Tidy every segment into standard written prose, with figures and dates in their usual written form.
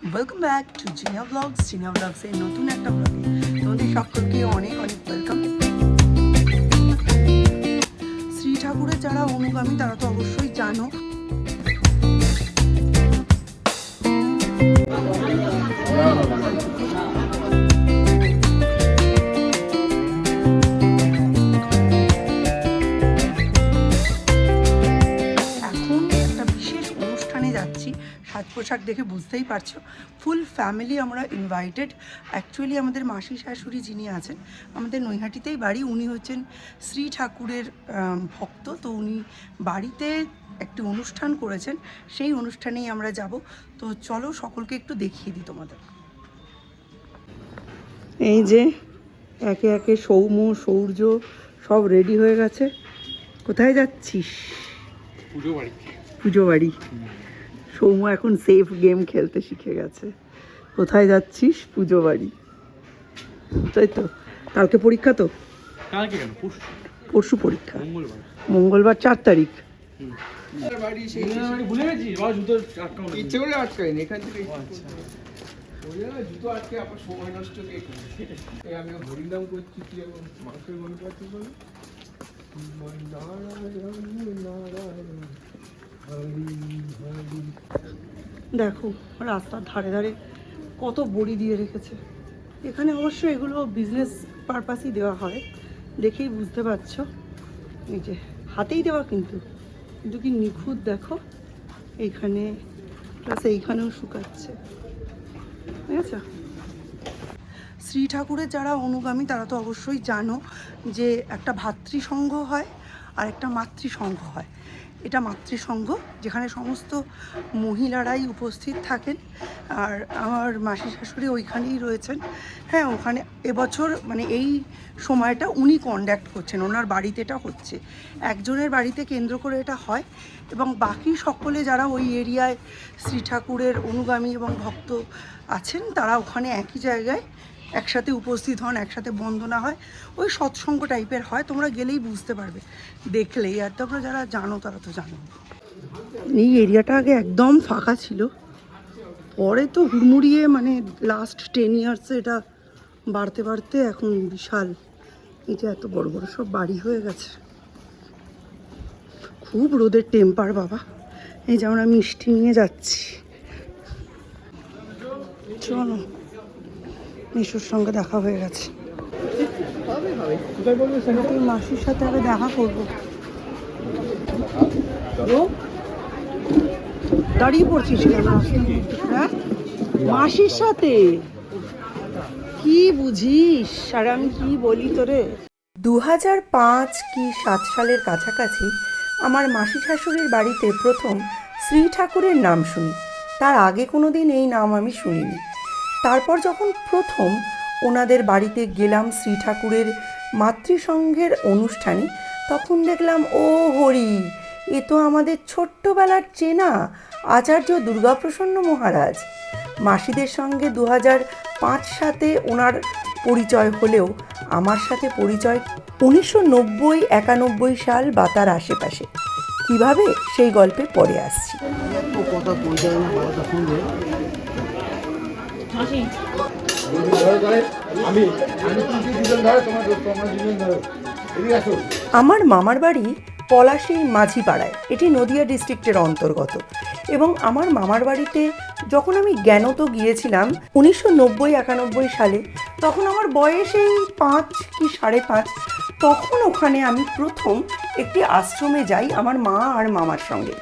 Welcome back to Jinia blogs এর নতুন একটা ব্লগে তোমাদের সকলকে অনেক অনেক ওয়েলকাম। শ্রী ঠাকুরের যারা অনুগামী তারা তো অবশ্যই জানো সাজ পোশাক দেখে বুঝতেই পারছো ফুল ফ্যামিলি আমরা ইনভাইটেড। অ্যাকচুয়ালি আমাদের মাসি শাশুড়ি যিনি আছেন আমাদের নৈহাটিতেই বাড়ি, উনি হচ্ছেন শ্রী ঠাকুরের ভক্ত। তো উনি বাড়িতে একটি অনুষ্ঠান করেছেন, সেই অনুষ্ঠানেই আমরা যাব। তো চলো সকলকে একটু দেখিয়ে দিই তোমাদের। এই যে একে একে সৌম্য সৌর্য সব রেডি হয়ে গেছে। কোথায় যাচ্ছিস? পুজো বাড়ি। সৌম্য এখন সেফ গেম খেলতে শিখে গেছে। কোথায় যাচ্ছিস? পুজো বাড়ি, তাই তো? কালকে পরীক্ষা তো? পরশু পরীক্ষা, মঙ্গলবার 4 তারিখ। দেখো রাস্তার ধারে ধারে কত বড়ি দিয়ে রেখেছে। এখানে অবশ্য এগুলো বিজনেস পারপাসই দেওয়া হয়, দেখেই বুঝতে পারছো। এই যে হাতেই দেওয়া, কিন্তু কিন্তু কি নিখুঁত দেখো। এইখানে প্লাস এইখানেও শুকাচ্ছে, ঠিক আছে? শ্রী ঠাকুরের যারা অনুগামী তারা তো অবশ্যই জানো যে একটা ভাতৃসংঘ হয় আর একটা মাতৃসংঘ হয়। এটা মাতৃসংঘ, যেখানে সমস্ত মহিলারাই উপস্থিত থাকেন। আর আমার মাসি শাশুড়ি ওইখানেই রয়েছেন। হ্যাঁ, ওখানে এবছর মানে এই সময়টা উনি কন্ডাক্ট করছেন, ওনার বাড়িতে এটা হচ্ছে। একজনের বাড়িতে কেন্দ্র করে এটা হয়, এবং বাকি সকলে যারা ওই এরিয়ায় শ্রী ঠাকুরের অনুগামী এবং ভক্ত আছেন তারা ওখানে একই জায়গায় একসাথে উপস্থিত হন, একসাথে বন্দনা হয়। ওই সৎসঙ্গ টাইপের হয়, তোমরা গেলেই বুঝতে পারবে দেখলেই। আর তোমরা যারা জানো তারা তো জানো। এই এরিয়াটা আগে একদম ফাঁকা ছিল, পরে তো হুড়মুড়িয়ে মানে লাস্ট 10 ইয়ার্সে এটা বাড়তে বাড়তে এখন বিশাল, এই যে এত বড় বড় সব বাড়ি হয়ে গেছে। খুব রোদের টেম্পার বাবা। এই যে আমরা মিষ্টি নিয়ে যাচ্ছি, চলো। মিশুর সঙ্গে দেখা হয়ে গেছে, মাসির সাথে আগে দেখা করবো। দাঁড়িয়ে পড়ছিস কেন? হ্যাঁ, মাসির সাথে কি বুঝিস আর আমি কি বলি তোরে? 2005 কি 7 সালের কাছাকাছি আমার মাসি শাশুড়ির বাড়িতে প্রথম শ্রী ঠাকুরের নাম শুনি। তার আগে কোনো দিন এই নাম আমি শুনিনি। তারপর যখন প্রথম ওনাদের বাড়িতে গেলাম শ্রী ঠাকুরের মাতৃসংঘের অনুষ্ঠানে, তখন দেখলাম ও হরি, এ তো আমাদের ছোট্টবেলার চেনা আচার্য দুর্গাপ্রসন্ন মহারাজ। মাসিদের সঙ্গে 2005 সালে ওনার পরিচয় হলেও আমার সাথে পরিচয় 1990-91 সাল বা তার আশেপাশে। কিভাবে সেই গল্পে পরে আসছি। আমার মামার বাড়ি পলাশীর মাঝিপাড়ায়, এটি নদিয়া ডিস্ট্রিক্টের অন্তর্গত। এবং আমার মামার বাড়িতে যখন আমি জ্ঞানত গিয়েছিলাম 1990-91 সালে, তখন আমার বয়স এই 5 কি 5.5। তখন ওখানে আমি প্রথম একটি আশ্রমে যাই আমার মা আর মামার সঙ্গে।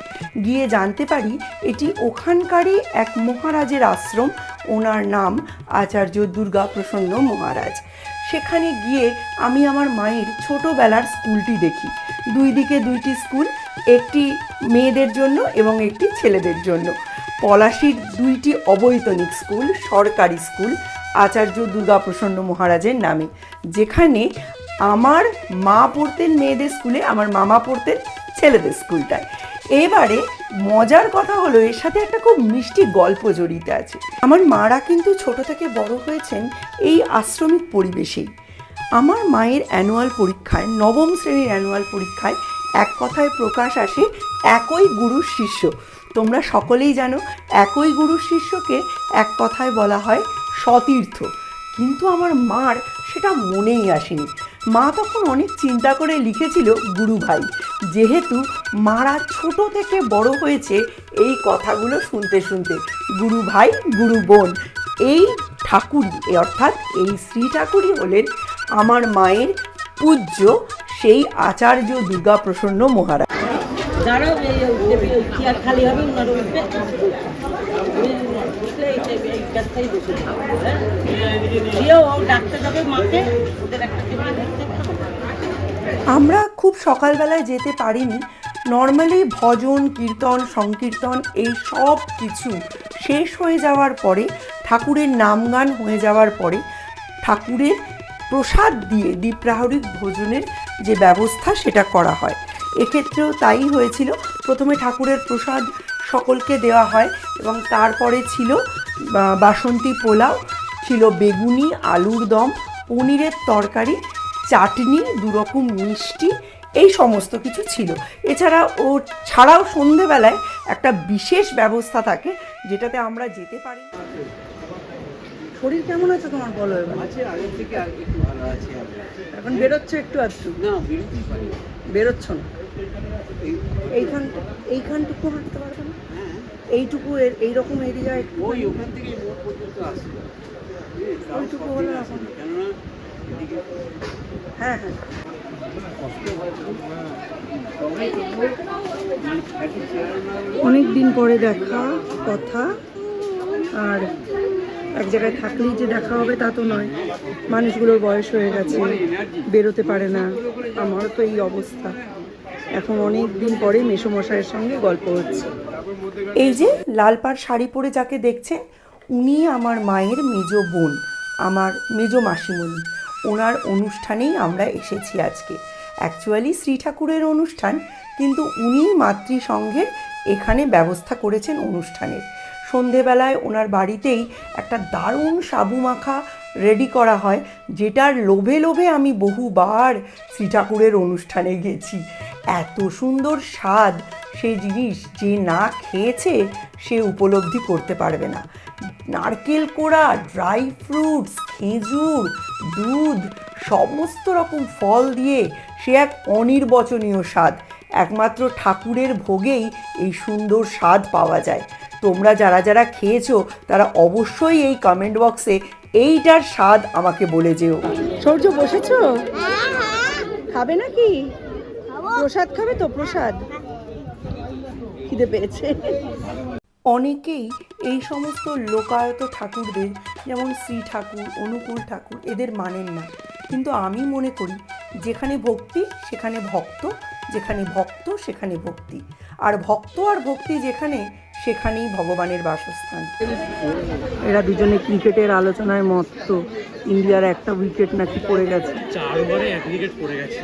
গিয়ে জানতে পারি এটি ওখানকারই এক মহারাজের আশ্রম, ওনার নাম আচার্য দুর্গাপ্রসন্ন মহারাজ। সেখানে গিয়ে আমি আমার মায়ের ছোটোবেলার স্কুলটি দেখি। দুই দিকে দুইটি স্কুল, একটি মেয়েদের জন্য এবং একটি ছেলেদের জন্য। পলাশীর দুইটি অবৈতনিক স্কুল, সরকারি স্কুল আচার্য দুর্গাপ্রসন্ন মহারাজের নামে, যেখানে আমার মা পড়তেন মেয়েদের স্কুলে, আমার মামা পড়তেন ছেলেদের স্কুলটায়। এবারে মজার কথা হলো এর সাথে একটা খুব মিষ্টি গল্প জড়িত আছে। আমার মারা কিন্তু ছোট থেকে বড় হয়েছেন এই আশ্রমিক পরিবেশেই। আমার মায়ের অ্যানুয়াল পরীক্ষায়, 9ম শ্রেণীর অ্যানুয়াল পরীক্ষায় এক কথায় প্রকাশ আসে একই গুরুর শিষ্য। তোমরা সকলেই জানো একই গুরুর শিষ্যকে এক কথায় বলা হয় সতীর্থ, কিন্তু আমার মার সেটা মনেই আসেনি। মা তখন অনেক চিন্তা করে লিখেছিল গুরু ভাই, যেহেতু মারা ছোট থেকে বড় হয়েছে এই কথাগুলো শুনতে শুনতে, গুরু ভাই গুরু বোন। এই ঠাকুরই অর্থাৎ এই শ্রী ঠাকুরই হলেন আমার মায়ের পূজ্য সেই আচার্য দুর্গাপ্রসন্ন মহারাজ। দাঁড়াও, চেয়ার খালি হবে, ওনার উঠবে। ডাক্তার যাবে মাকে, ওদের একটা টেবিলে দেখতে হবে। আমরা খুব সকালবেলায় যেতে পারিনি। নর্মালি ভজন কীর্তন সংকীর্তন এই সব কিছু শেষ হয়ে যাওয়ার পরে, ঠাকুরের নামগান হয়ে যাওয়ার পরে ঠাকুরের প্রসাদ দিয়ে দ্বীপ্রাহরিক ভোজনের যে ব্যবস্থা সেটা করা হয়। এক্ষেত্রেও তাই হয়েছিল। প্রথমে ঠাকুরের প্রসাদ সকলকে দেওয়া হয় এবং তারপরে ছিল বাসন্তী পোলাও, ছিল বেগুনি, আলুর দম, পনিরের তরকারি, চাটনি, দুরকম মিষ্টি, এই সমস্ত কিছু ছিল। ছাড়াও সন্ধেবেলায় একটা বিশেষ ব্যবস্থা থাকে যেটাতে আমরা যেতে পারি। শরীর কেমন আছে তোমার বলো এবার? আগের থেকে আর একটু ভালো আছে। এখন বেরোচ্ছ একটু আধটু? না, বেরোতেই পারি। বেরোচ্ছ না? এইখানটুকু হাঁটতে পারবে না? এইটুকু এইরকম এরিয়ায় ওই ওখান থেকে মোড় পর্যন্ত আসে, ওইটুকু হলো এখন। কেননা হ্যাঁ হ্যাঁ, অনেক দিন পরে দেখা কথা, আর এক জায়গায় থাকলেই যে দেখা হবে তা তো নয়। মানুষগুলোর বয়স হয়ে গেছে, বেরোতে পারে না। আমারও তো এই অবস্থা। এখন অনেক দিন পরে মেসোমশাইয়ের সঙ্গে গল্প হচ্ছে। এই যে লাল পাড় শাড়ি পরে যাকে দেখছেন, উনি আমার মায়ের মেজ বোন, আমার মেজ মাসিমণি। ওনার অনুষ্ঠানেই আমরা এসেছি আজকে। অ্যাকচুয়ালি শ্রী ঠাকুরের অনুষ্ঠান, কিন্তু উনি মাতৃসংঘের এখানে ব্যবস্থা করেছেন অনুষ্ঠানের। সন্ধেবেলায় ওনার বাড়িতেই একটা দারুণ সাবু মাখা রেডি করা হয়, যেটার লোভে লোভে আমি বহুবার শ্রী ঠাকুরের অনুষ্ঠানে গেছি। এত সুন্দর স্বাদ সেই জিনিস, যে না খেয়েছে সে উপলব্ধি করতে পারবে না। নারকেল কোড়া, ড্রাই ফ্রুটস, খেজুর, দুধ, সমস্ত রকম ফল দিয়ে সে এক অনির্বচনীয় স্বাদ। একমাত্র ঠাকুরের ভোগেই এই সুন্দর স্বাদ পাওয়া যায়। তোমরা যারা যারা খেয়েছো তারা অবশ্যই এই কমেন্ট বক্সে এইটার স্বাদ আমাকে বলে যেও। সূর্য বসেছো? খাবে নাকি? প্রসাদ খাবে তো? প্রসাদ খিদে পেয়েছে। অনেকেই এই সমস্ত লোকায়ত ঠাকুরদের, যেমন শ্রী ঠাকুর, অনুকূল ঠাকুর, এদের মানেন না। কিন্তু আমি মনে করি যেখানে ভক্তি সেখানে ভক্ত, যেখানে ভক্ত সেখানে ভক্তি, আর ভক্ত আর ভক্তি যেখানে, সেখানেই ভগবানের বাসস্থান। এরা দুজনে ক্রিকেটের আলোচনায় মত্ত। ইন্ডিয়ার একটা উইকেট নাকি পড়ে গেছে, 4 ওভারে 1 উইকেট পড়ে গেছে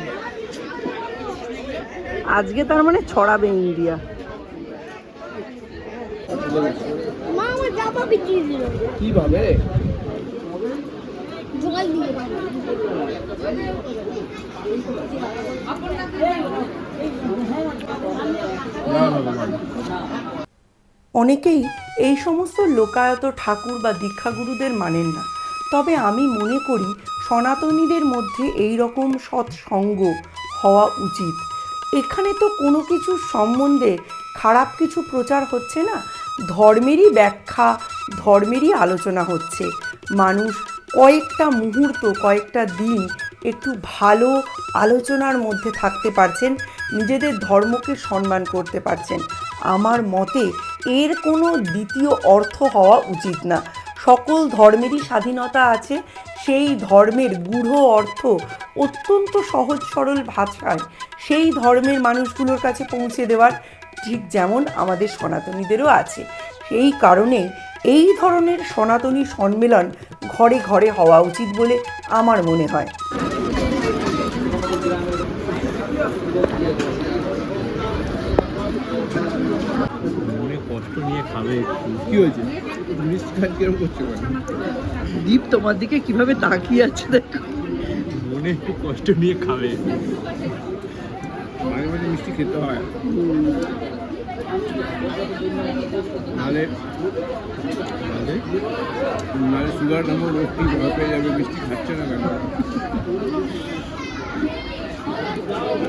আজকে। তার মানে ছড়াবে ইন্ডিয়া। কিভাবে? অনেকেই এই সমস্ত লোকায়ত ঠাকুর বা দীক্ষাগুরুদের মানেন না। তবে আমি মনে করি সনাতনীদের মধ্যে এই রকম সৎসঙ্গ হওয়া উচিত। এখানে তো কোনো কিছুর সম্বন্ধে খারাপ কিছু প্রচার হচ্ছে না, ধর্মেরই ব্যাখ্যা, ধর্মেরই আলোচনা হচ্ছে। মানুষ কয়েকটা মুহূর্ত, কয়েকটা দিন একটু ভালো আলোচনার মধ্যে থাকতে পারছেন, নিজেদের ধর্মকে সম্মান করতে পারছেন। আমার মতে এর কোনো দ্বিতীয় অর্থ হওয়া উচিত না। সকল ধর্মেরই স্বাধীনতা আছে, সেই ধর্মের গূঢ় অর্থ অত্যন্ত সহজ সরল ভাষায় সেই ধর্মের মানুষগুলোর কাছে পৌঁছে দেওয়ার, ঠিক যেমন আমাদের সনাতনীদেরও আছে। সেই কারণে এই ধরনের সনাতনী সম্মেলন ঘরে ঘরে হওয়া উচিত বলে আমার মনে হয়। মনে কষ্ট নিয়ে খাবে। কি হয়েছে? মিষ্টি কিরকম করছে? দীপ তোমার দিকে কিভাবে তাকিয়ে আছে দেখো। মনে একটু কষ্ট নিয়ে খাবে, মাঝে মাঝে মিষ্টি খেতে হয়। নাহলে নাহলে সুগার নামক রোগটি ভয় পেয়ে যাবে, মিষ্টি খাচ্ছে না কেন?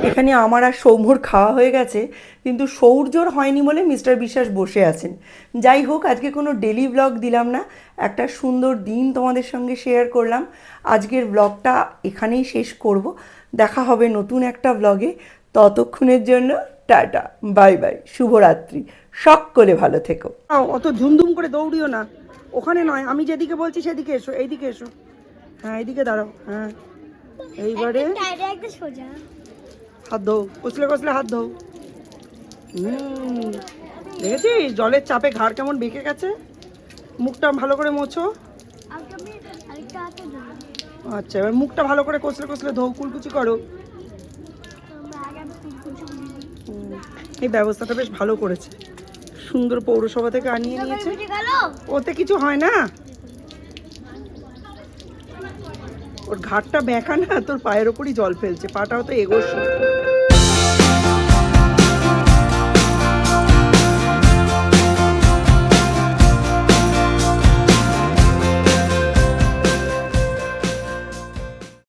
এখানে আমার আর সৌম্যর খাওয়া হয়ে গেছে, কিন্তু সৌর্যর হয়নি বলে মিস্টার বিশ্বাস বসে আছেন। যাই হোক, আজকে কোনো ডেলি ব্লগ দিলাম না, একটা সুন্দর দিন তোমাদের সঙ্গে শেয়ার করলাম। আজকের ব্লগটা এখানেই শেষ করব। দেখা হবে নতুন একটা ব্লগে। ততক্ষণের জন্য টাটা, বাই বাই, শুভরাত্রি, সকলে ভালো থেকো। অত ঝুমধুম করে দৌড়িও না, ওখানে নয়, আমি যেদিকে বলছি সেদিকে এসো, এইদিকে এসো। হ্যাঁ, এইদিকে দাঁড়াও। হ্যাঁ, এইবারে সোজা হাত ধো, কষলে কষলে হাত ধো। দেখেছিস জলের চাপে ঘাড় কেমন বেঁকে গেছে? মুখটা ভালো করে মোছো। আরেকটা হাতে ধরো। আচ্ছা, এবার মুখটা ভালো করে কষলে কষলে ধো, কুলকুচি করো। তোমরা আগে কুচকুচি করে দিই। এই ব্যবস্থাটা বেশ ভালো করেছে, সুন্দর পৌরসভা থেকে আনিয়ে নিয়েছে। বুঝে গেল? ওতে কিছু হয় না, ওর ঘাটটা বেঁকা না, তোর পায়ের ওপরই জল ফেলছে, পাটাও তো এগোস না।